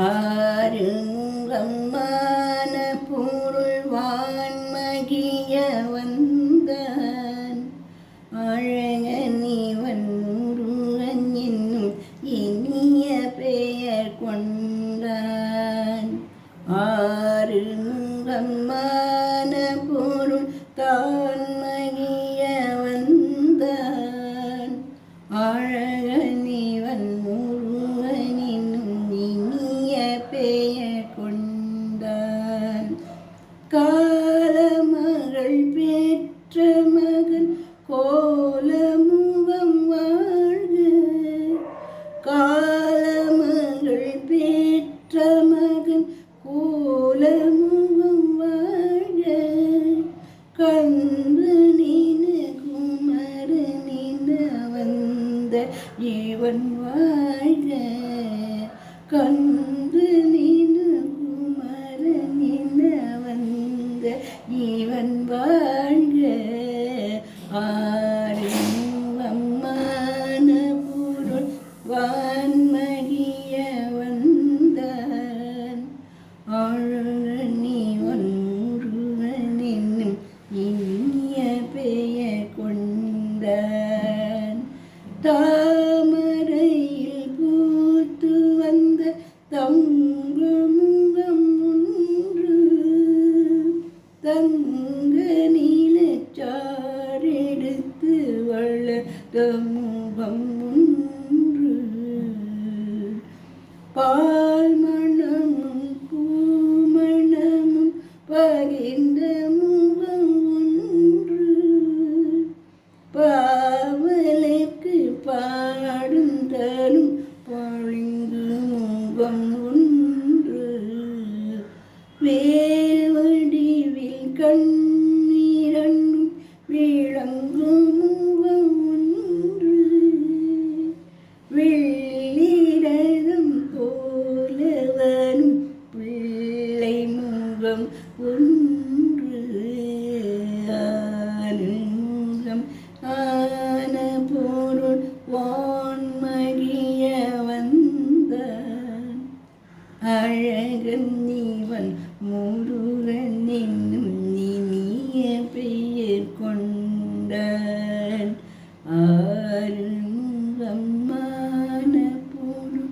ஆறுங்கம்மான பொருள் வான்மகிய வந்தான் அழகனிவன் முருகன் என்னும் இனிய பெயர் கொண்டான். ஆறுங்கம்மான பொருள் தான்மகிய வந்தான் அழகனிவன் முருகன் என்னும் இனிய பெயர் கொண்டான். காலமகள் பெற்ற மகன் கோலமுகம் வாழ்க. காலமகள் பெற்ற மகன் கோலமுகம் வாழ்க. கந்து நின குமரனின வந்த இவன் வாழ்க. கந்து நின குமரனின வந்த இவன் வாழ்க. ஆறுங்கம்மான பொருள் வான்மகிய வந்தான் அழகனிவன் முருகன் என்னும் இனிய பெயர் கொண்டான். தாமரையில் பூத்து வந்த தங்கமுகம் ஒன்று தங்க நீலச்சாரெடுத்து வளர்த்த முகம் ஒன்று பால் மணமும் பூமணமும் பகிர்ந்த முகம் ஒன்று பாவலுக்கு பாடும் தரும் பளிங்கு முகம் ஒன்று வேல்வடிவில் கண்ணீரண்டும் விளங்கும் முகம் ஒன்று வெள்ளிரதம் போலவனும் பிள்ளை முகம் ஒன்று. ஆறுங்கம் ஆன பொருள் வான்மகிய வந்தான் அழகன் இவன் முருகன் என்னும் இனிய பெயர் கொண்டான். ஆறுங்கம்மான பொருள்